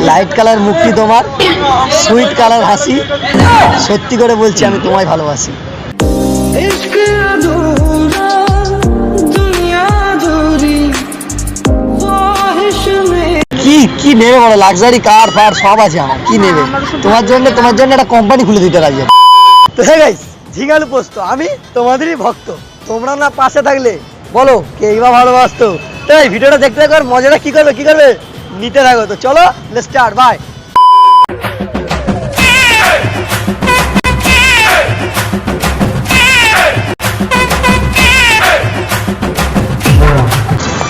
Light colour মুক্তি তোমার, sweet colour হাসি, সত্যি করে বলছি আমি তোমায় ভালোবাসি। কি কি নেবে বলো? লাক্সারি কার ফার সব আছে আমার, কি নেবে? তোমার জন্য একটা কোম্পানি খুলে দিতে রাজি। তো হ্যাঁ গাইস, ঝিঙালু পোস্ত, আমি তোমাদেরই ভক্ত। তোমরা না পাশে থাকলে বলো কে বা ভালোবাসতো। তাই ভিডিওটা দেখতে থাকো, আর মজাটা কি করবে নিতে থাকো। তো চলো let's start, bye.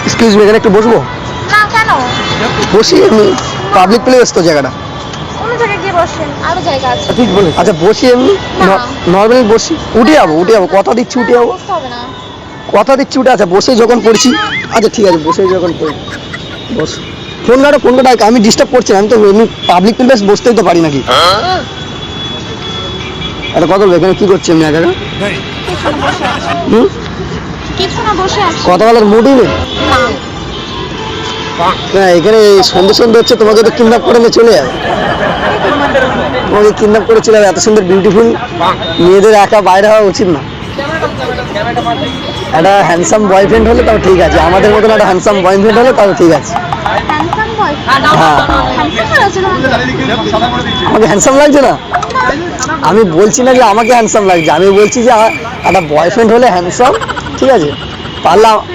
Excuse me, এখানে একটু বসবো? না কেন? বসি, এমনি পাবলিক প্লেস তো জায়গাটা। কোন জায়গায় গিয়ে বসেন, আরো জায়গা আছে। ঠিক বলে। আচ্ছা বসি, এমনি নর্মালি বসি। উঠে যাবো, কথা দিচ্ছি উঠে যাবো, বসতে হবে না। কথা দিচ্ছি উঠে। আচ্ছা বসে যখন পড়ছি, আচ্ছা ঠিক আছে বসে যখন পড়ি বস। ফোন কাটো, আমি ডিস্টার্ব করছি না, আমি তো এমনি পাবলিক প্লেস বসতেই তো পারি নাকি। আরে কথা বলবো, এখানে কি করছি এমনি একা? কিছু না, বসে আছি। কথা বলার মুডই নেই। না এখানে সন্ধ্যে হচ্ছে, তোমাকে তো কিডন্যাপ করে নিয়ে চলে যাবে। তোমাকে কিডন্যাপ করে চলে যাবে। এত সুন্দর বিউটিফুল মেয়েদের একা বাইরে হওয়া উচিত না। একটা হ্যান্ডসাম বয়ফ্রেন্ড হলে তাও ঠিক আছে, আমাদের মতন একটা হ্যান্ডসাম বয়ফ্রেন্ড হলে তাও ঠিক আছে। হ্যাঁ, আমাকে হ্যান্ডসাম লাগছে না? আমি বলছি না যে আমাকে হ্যান্ডসাম লাগছে, আমি বলছি যে একটা বয়ফ্রেন্ড হলে হ্যান্ডসাম, ঠিক আছে,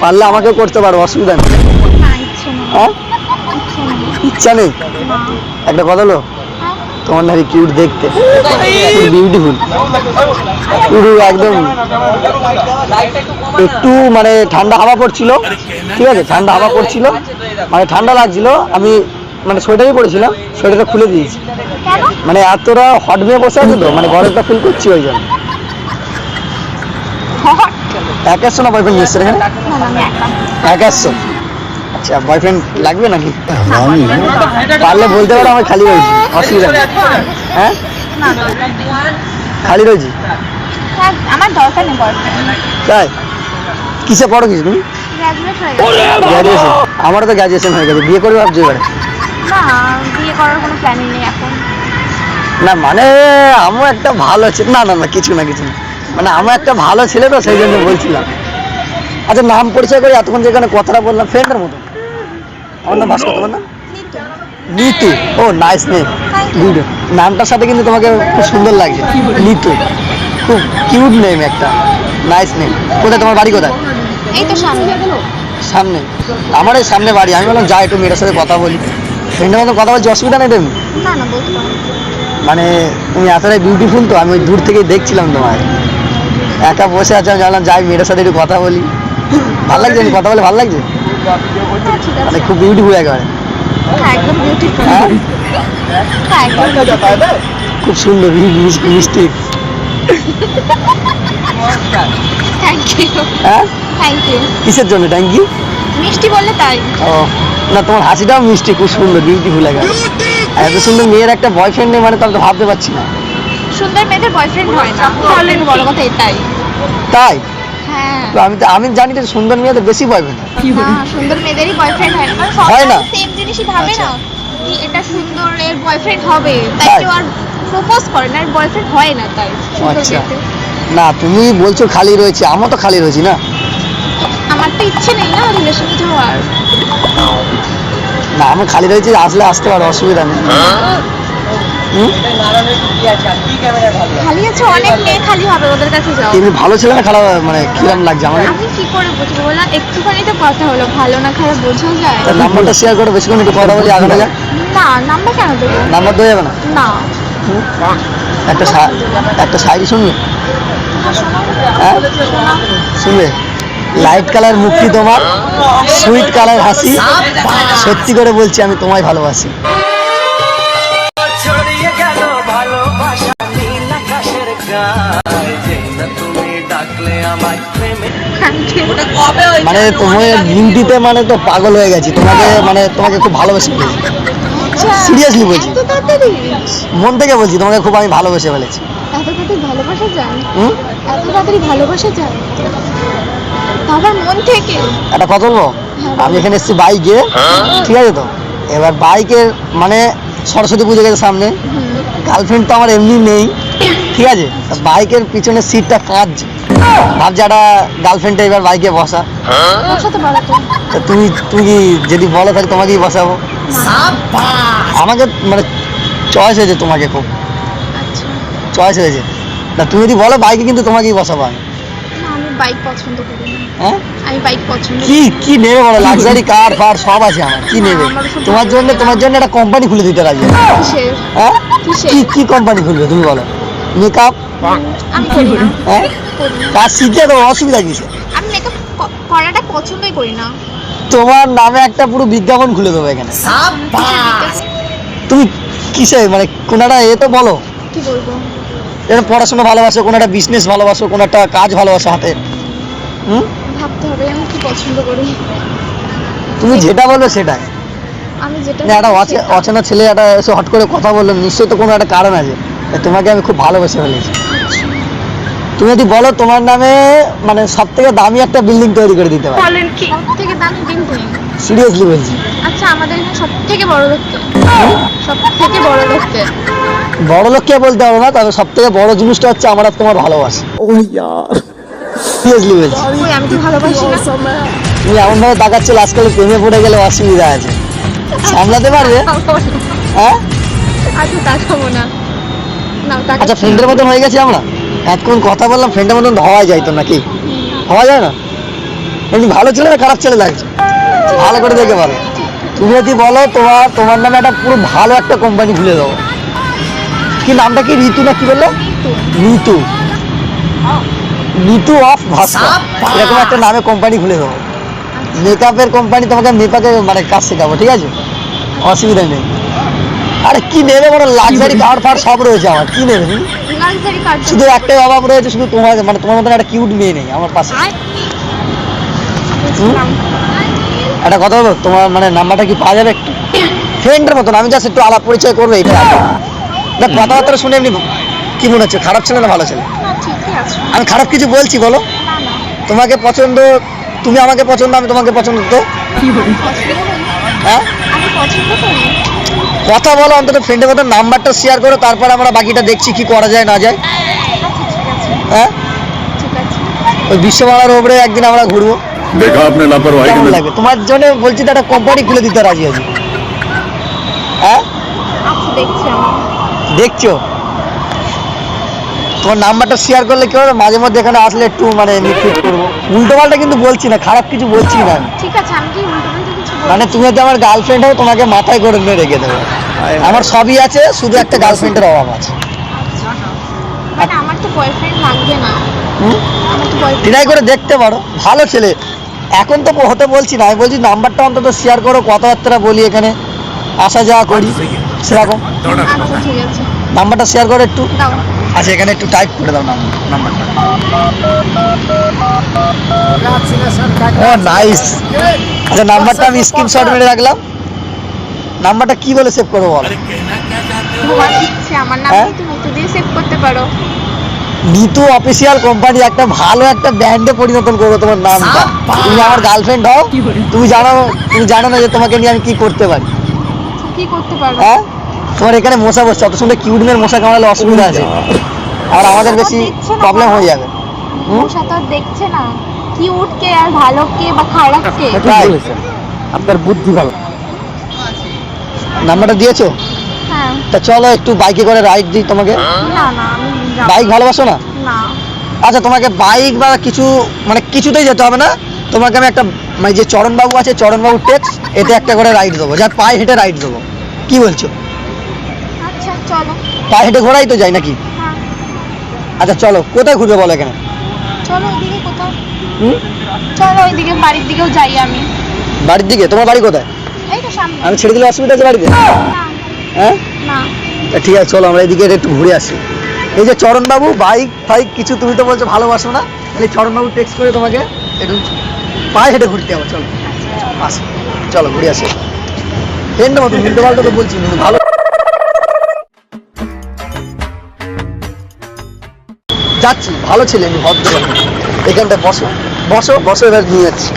পারলে আমাকে করতে পারো, অসুবিধা নেই। হ্যাঁ, ইচ্ছা নেই? একটা কথা হলো, তোমার নাকি কিউট দেখতে, বিউটিফুল পুরো একদম। একটু মানে ঠান্ডা হাওয়া পড়ছিল, ঠিক আছে, ঠান্ডা হাওয়া পড়ছিল, মানে ঠান্ডা লাগছিল, আমি মানে সোয়েটারই পরেছিলাম, সোয়েটারটা খুলে দিয়েছি। মানে এতটা হট মেয়ে বসে আছে তো, মানে গরমটা ফিল করছি ওই জন্য। একা আসছো না বয়ফ্রেন্ড নিয়ে এসছো এখানে? একা আসছো? আচ্ছা বয়ফ্রেন্ড লাগবে নাকি? পারলে বলতে পারো, আমি খালি রয়েছি, অসুবিধা নেই। হ্যাঁ খালি রয়েছি, আমার দরকার নেই বয়ফ্রেন্ড। তাই? কিসে পড়ো কিছু তুমি? গ্র্যাজুয়েশন? আমারও তো গ্র্যাজুয়েশন হয়ে গেছে, বিয়ে করবে ভাবছো এবারে? না, বিয়ে করার কোনো প্ল্যানিং নেই এখন। না মানে আমার একটা ভালো ছেলে, না কিছু না, মানে আমার একটা ভালো ছেলে তো, সেই জন্য বলছিলাম। আচ্ছা নাম পরিচয় করে এতক্ষণ যেখানে কথাটা বললাম, ফ্রেন্ডের মতো। আমার নাম ভাস্কর, তোমার নাম? নিতু। ও নাইস নেম, গুড। নামটার সাথে কিন্তু তোমাকে খুব সুন্দর লাগছে, নিতু, খুব কিউট নেম একটা, নাইস নেম। কোথায় তোমার বাড়ি? কোথায়? এই তো সামনে। সামনে? আমার এই সামনে বাড়ি। আমি বললাম যাই একটু মেয়েটার সাথে কথা বলি, ফ্রেন্ডের মতো কথা বলছি, অসুবিধা নেই তেমনি? না না, বলতে পারো। মানে তুমি এতটাই বিউটিফুল তো, আমি ওই দূর থেকেই দেখছিলাম তোমায়, একা বসে আছে, আমি জানলাম যাই মেয়েটার সাথে একটু কথা বলি। ভালো লাগছে কথা বলে? ভালো লাগছে, মানে খুব বিউটিফুল একেবারে। একদম বিউটিফুল। খুব সুন্দর মিষ্টি। Thank you. হ্যাঁ থ্যাংক ইউ। কিসের জন্য থ্যাংক ইউ? মিষ্টি বললে তাই। ও না, তোমার হাসিটাও মিষ্টি, খুব সুন্দর বিউটিফুল একেবারে। এত সুন্দর মেয়ের একটা বয়ফ্রেন্ড নেই, মানে তো আমি তো ভাবতে পারছি না। সুন্দর মেয়েদের বয়ফ্রেন্ড হয় না, তাহলে বড় কথা এটাই। তাই? হ্যাঁ, তো আমি জানি যে সুন্দর মেয়েদের বেশি বয়ফ্রেন্ড সুন্দর মেয়েদেরই বয়ফ্রেন্ড হয় না, কারণ হয় না? সবাই সেম জিনিসই ভাবে আচ্ছা। না কি এটা সুন্দর, এর বয়ফ্রেন্ড হবে, তাই তাই? কেউ আর প্রপোজ করে না, আর বয়ফ্রেন্ড হয় না, তাই সুন্দর আচ্ছা। মেয়েদের। না তুমি বলছো খালি রয়েছে, আমার তো খালি রয়েছি না। আমার তো ইচ্ছে নেই না রিলেশনে যাওয়ার। না আমি খালি রয়েছি, আসলে আসতে পারো, অসুবিধা নেই। খালি আছে, অনেক মেয়ে খালি হবে, ওদের কাছে যাও। এমনি ভালো ছিল না খারাপ, মানে কিরম লাগছে আমাকে? আমি কি করে বুঝবো বলো? একটুখানি তো কথা হলো, ভালো না খারাপ বোঝা যায়? তার নাম্বারটা শেয়ার করো, বেশিক্ষণ একটু কথা বলি, আগানো যাক। না, নাম্বার কেন দেবো? নাম্বার দেওয়া যাবে না? না। একটা শায়রি শুনবে? হ্যাঁ শুনবে? লাইট কালার মুক্তি তোমার, সুইট কালার হাসি, সত্যি করে বলছি আমি তোমায় ভালোবাসি। মানে তোমার বিউটিতে মানে তো পাগল হয়ে গেছি, তোমাকে খুব ভালোবেসে ফেলেছি, সিরিয়াসলি বলছি, মন থেকে বলছি, তোমাকে খুব আমি ভালোবেসে ফেলেছি। এত তাড়াতাড়ি ভালোবাসা যায়? এত তাড়াতাড়ি ভালোবাসা যায়? আবার মন থেকে? একটা কথা বলবো, আমি এখানে এসেছি বাইকে, ঠিক আছে তো, এবার বাইকের মানে সরস্বতী পুজো গেছে সামনে, গার্লফ্রেন্ড তো আমার এমনি নেই, ঠিক আছে? তা বাইকের পিছনে সিটটা কাঁচ, ভাবছি একটা গার্লফ্রেন্ডটা এবার বাইকে বসা। বসাতে পারো তো। তা তুমি তুমি কি যদি বলো তাহলে তোমাকেই বসাবো। আমাকে মানে চয়েস হয়েছে, তোমাকে খুব আচ্ছা চয়েস হয়েছে। তা তুমি যদি বলো বাইকে কিন্তু তোমাকেই বসাবো আমি। না, আমি বাইক পছন্দ করি না। হ্যাঁ আমি বাইক পছন্দ কি কি নেবে বলো, লাক্সারি কার ফার সব আছে আমার, কি নেবে? তোমার জন্য একটা কোম্পানি খুলে দিতে রাজি আছি। কিসের? হ্যাঁ কিসের? কি কি কোম্পানি খুলবে তুমি বলো? মেকআপ? আমি করি না। হ্যাঁ করি না। কাজ শিখে তো অসুবিধা কিসে? আমি মেকআপ করাটা পছন্দই করি না। তোমার নামে একটা পুরো বিজ্ঞাপন খুলে দেবো এখানে। তুমি কিসে মানে কোন একটা এ তো বলো, কি বলবো? যেন পড়াশোনা ভালোবাসো, কোনো একটা বিজনেস ভালোবাসো, কোনো একটা কাজ ভালোবাসো হাতে। হুম ভাবতে হবে আমি কি পছন্দ করি। তুমি যেটা বলবে সেটাই। আমি যেটা না একটা সেটা। অচেনা ছেলে একটা এসে হট করে কথা বললো, নিশ্চয়ই তো কোনো একটা কারণ আছে। তা তোমাকে আমি খুব ভালোবেসে ফেলেছি। তুমি যদি বলো তোমার নামে মানে সব থেকে দামি একটা বিল্ডিং তৈরি করে দিতে পারি। বলেন কি? সবথেকে দামি বিল্ডিং? সিরিয়াসলি বলছি। আচ্ছা আমাদের এখানে সবথেকে বড় লোককে, সবথেকে বড় লোককে। বড় লোককে বলতে পারবো না, তবে সব থেকে বড় জিনিসটা হচ্ছে আমার আর তোমার ভালোবাসা। সিরিয়াসলি বলছি। ওই আমি তো ভালোবাসি না। তুমি এমন ভাবে তাকাচ্ছ আজকাল প্রেমে পড়ে গেলে অসুবিধা আছে, সামলাতে পারবে? হ্যাঁ আচ্ছা তাকাবো না। না আচ্ছা তাকাচ্ছি ফ্রেন্ডের না। মতন হয়ে গেছি আমরা, এতক্ষণ কথা বললাম, ফ্রেন্ডের মতন হওয়া যায় তো নাকি? হওয়া যায় না? এমনি ভালো ছেলে না খারাপ ছেলে লাগছে? ভালো করে দেখে বলো। তুমি যদি বলো তোমার নামে একটা পুরো ভালো একটা কোম্পানি খুলে দেবো। কি নামটা কি, ঋতু না কি বললো? নিতু, নিতু অফ ভাস্কর, এরকম একটা নামে কোম্পানি খুলে দেবো। মেকআপের কোম্পানি, তোমাকে মেকআপের মানে কাজ শেখাবো, ঠিক আছে? অসুবিধা নেই। আরে কি নেবে বলো, লাক্সারি কার ফার সব রয়েছে আমার, কি নেবে তুমি? Luxury car? শুধু একটাই অভাব রয়েছে, শুধু তোমার মানে তোমার মতন একটা কিউট মেয়ে নেই আমার পাশে। একটা কথা বলো, তোমার মানে নাম্বারটা কি পাওয়া যাবে একটু? ফ্রেন্ডের মতন আমি জাস্ট একটু আলাপ পরিচয় করবো, এটা না। কথাবার্তা শুনে এমনি কি মনে হচ্ছে, খারাপ ছেলে না ভালো ছেলে? না ঠিকই আছে। আমি খারাপ কিছু বলছি বলো? না না তোমাকে পছন্দ, তুমি আমাকে পছন্দ, আমি তোমাকে পছন্দ তো? পছন্দ করি। হ্যাঁ আমি পছন্দ করি। কথা বলো, অন্তত ফ্রেন্ডের মতো নাম্বারটা শেয়ার করো, তারপর আমরা বাকিটা দেখছি কি করা যায় না যায়। আচ্ছা ঠিক আছে হ্যাঁ ঠিক আছে। ওই বিশ্বমালার ওপরে একদিন আমরা ঘুরবো, देखा आपने लापरवाही কেমন के লাগবে? তোমার জন্য বলছি তো একটা কোম্পানি খুলে দিতে রাজি আছি। হ্যাঁ আচ্ছা দেখছি আমি। দেখছো? তোমার নাম্বারটা শেয়ার করলে কি হবে, মাঝে মধ্যে এখানে আসলে একটু মানে মিটফিট করবো। উল্টো পাল্টা কিন্তু বলছি না, খারাপ কিছু বলছি না আমি। ঠিক আছে আমি কি উল্টোপাল্টা কিছু বলছি? মানে তুমি যদি আমার গার্লফ্রেন্ড হও, তোমাকে মাথায় করে নিয়ে রেখে দেবো। আমার সবই আছে, শুধু একটা গার্লফ্রেন্ডের অভাব আছে। মানে আমার তো বয়ফ্রেন্ড লাগবে না। হুম আমার তো বয়ফ্রেন্ড ট্রাই করে দেখতে পারো, ভালো ছেলে। এখন তো হতে বলছি না, আমি বলছি নাম্বারটা অন্তত শেয়ার করো, কথাবার্তা বলি, এখানে আসা যাওয়া করি সেরকম। আচ্ছা ঠিক আছে নাম্বারটা শেয়ার করো একটু। দাও। আচ্ছা এখানে একটু টাইপ করে দাও নাম্বারটা। ও নাইস। আচ্ছা নাম্বারটা আমি স্ক্রিনশট মেরে রাখলাম। নাম্বারটা কি বলে সেভ করবো বলো? তোমার ইচ্ছে, আমার নাম হ্যাঁ? তুমি তো দিয়ে সেভ করতে পারো। নিতু অফিসিয়াল কোম্পানি, একটা ভালো একটা ব্র্যান্ডে পরিণত করবো তোমার নামটা। তুমি আমার গার্লফ্রেন্ড হও, তুমি জানো না যে তোমাকে নিয়ে আমি কি করতে পারি। কি করতে পারো? হ্যাঁ তোমার এখানে মশা বসছে, অত সুন্দর কিউট মেয়ের মশা কামড়ালে অসুবিধা আছে, আর আমাদের বেশি প্রবলেম হয়ে যাবে। হুম? মশা তো আর দেখছে না কিউট কে আর ভালো কে বা খারাপ কে। তাই? আপনার বুদ্ধি ভালো। নাম্বারটা দিয়েছো? হ্যাঁ তা চলো একটু বাইকে করে রাইড দিই তোমাকে। না না আমি যাবো বাইক ভালোবাসো না? না। আচ্ছা তোমাকে বাইক বা কিছু মানে কিছুতেই যেতে হবে না, তোমাকে আমি একটা মানে যে চরণবাবু আছে, চরণবাবু টেক্স, এতে একটা করে রাইড দেবো, যার পায়ে হেঁটে রাইড দেবো। কি বলছো? আচ্ছা চলো। পায়ে হেঁটে ঘোরাই তো যায় নাকি? হ্যাঁ আচ্ছা চলো, কোথায় ঘুরবে বলো এখানে? চলো ওইদিকে কোথাও। হুম চলো ওইদিকে বাড়ির দিকেও যাই আমি। বাড়ির দিকে? তোমার বাড়ি কোথায়? এই তো সামনে। আমি ছেড়ে দিলে অসুবিধা আছে বাড়িতে? না হ্যাঁ না তা ঠিক আছে চলো আমরা এদিকে একটু ঘুরে আসি। এই যে চরণবাবু বাইক ফাইক কিছু, তুমি তো বলছো ভালোবাসো না, তাহলে চরণবাবু টেক্সট করে তোমাকে একটু পায়ে হেঁটে ঘুরতে হবে। চলো আসি, চলো ঘুরে আসি। ফ্রেন্ডের মতো উল্টো পাল্টা তো বলছি না, ভালো যাচ্ছি, ভালো ছেলে আমি, ভদ্র লোক। এখানটায় বসো বসো বসো, এবার নিয়ে যাচ্ছি।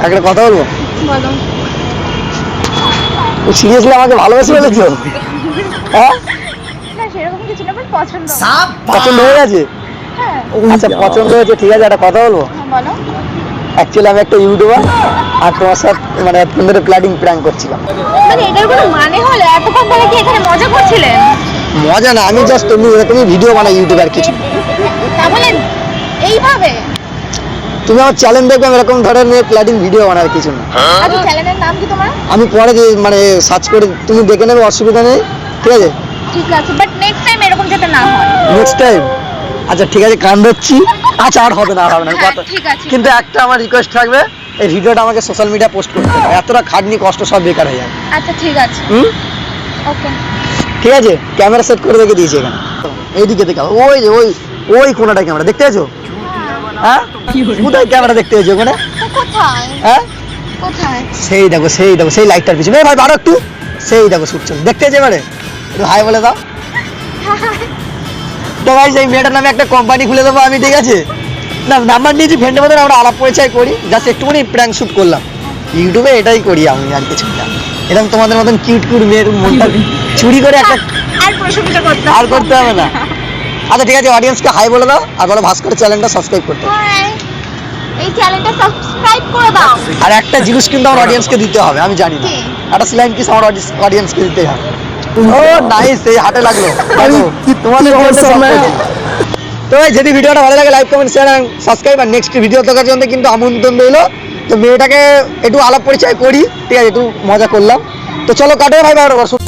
একটা কথা বলবো? বলো। সিরিয়াসলি আমাকে ভালোবেসে ফেলেছো? হ্যাঁ, না সেরকম কিছু না, বাট পছন্দ। পছন্দ হয়ে গেছে? হ্যাঁ, আচ্ছা পছন্দ হয়েছে, ঠিক আছে একটা কথা বলবো। বলো। অ্যাকচুয়ালি আমি একটা ইউটিউবার, আর তোমার সাথে মানে তোমাদের প্ল্যাটিং প্র্যাঙ্ক করছিলাম। মানে এটার কোনো মানে হলো? এতক্ষণ ধরে কি এখানে মজা করছিলেন? মজা না, আমি জাস্ট তুমি এরকমই ভিডিও বানাই ইউটিউবে, আর কিছু না। তা বলে এইভাবে? তুমি আমার চ্যালেঞ্জ দেখবে আমি এরকম ধরনের প্ল্যাটিং ভিডিও বানাই, কিছু না। আচ্ছা, চ্যানেলের নাম কি তোমার? আমি পরে মানে সার্চ করে তুমি দেখে নেবে, অসুবিধা নেই, ঠিক আছে? ঠিক আছে, বাট নেক্সট টাইম এরকম যাতে না হয়। Next time? আচ্ছা ঠিক আছে, কান ধরছি। আচ্ছা আর হবে না, আর হবে না, হ্যাঁ, কথা। ঠিক আছে। কিন্তু একটা আমার রিকোয়েস্ট থাকবে, এই ভিডিওটা আমাকে সোশ্যাল মিডিয়া পোস্ট করতে হবে, এতটা খাটনি কষ্ট সব বেকার হয়ে যাবে। আচ্ছা ঠিক আছে, হুম, ওকে। ঠিক আছে। ক্যামেরা সেট করে রেখে দিয়েছি এখানে, এইদিকে দেখো, ওই যে ওই ওই কোনাটা ক্যামেরা দেখতে পেয়েছো? হ্যাঁ, কোথায় ক্যামেরা দেখতে পেয়েছো ওখানে? তো কোথায়? হ্যাঁ, কোথায়? সেই দেখো, সেই দেখো, সেই লাইটটার পিছনে। এই ভাই বাড়ো একটু, সেই দেখো শুট চল, দেখতে পেয়েছো এবারে? একটু হাই বলে দাও। তো ভাই সেই মেয়েটার নামে একটা কোম্পানি খুলে দেবো আমি, ঠিক আছে? না নাম্বার নিয়েছি, ফ্রেন্ডের মধ্যে আমরা আলাপ পরিচয় করি, জাস্ট একটুখানি প্র্যাঙ্ক শুট করলাম ইউটিউবে, এটাই করি আমি, আর কিছু না। এরকম তোমাদের মতন কিউট কিউট মেয়ের মনটা চুরি করে একটা আর প্রশংসা করতে আর করতে হবে না। আচ্ছা ঠিক আছে, অডিয়েন্সকে হাই বলে দাও, আর বলো ভাস্কর চ্যানেলটা সাবস্ক্রাইব করতে। হাই, এই চ্যানেলটা সাবস্ক্রাইব করে দাও। আর একটা জিনিস কিন্তু আমার অডিয়েন্সকে দিতে হবে, আমি জানি না, কি? একটা স্লাইম কিস আমার অডিয়েন্সকে দিতে হবে। ও নাইস, এই হাতে লাগলো। তোমাদের জন্য সব করে দিলাম। তো ভাই যদি ভিডিওটা ভালো লাগে লাইক কমেন্ট শেয়ার সাবস্ক্রাইব, আর নেক্সট ভিডিও দেখার জন্য কিন্তু আমন্ত্রণ রইলো। তো মেয়েটাকে একটু আলাপ পরিচয় করি, ঠিক আছে, একটু মজা করলাম। তো চলো কাটো ভাই, 12 বছর।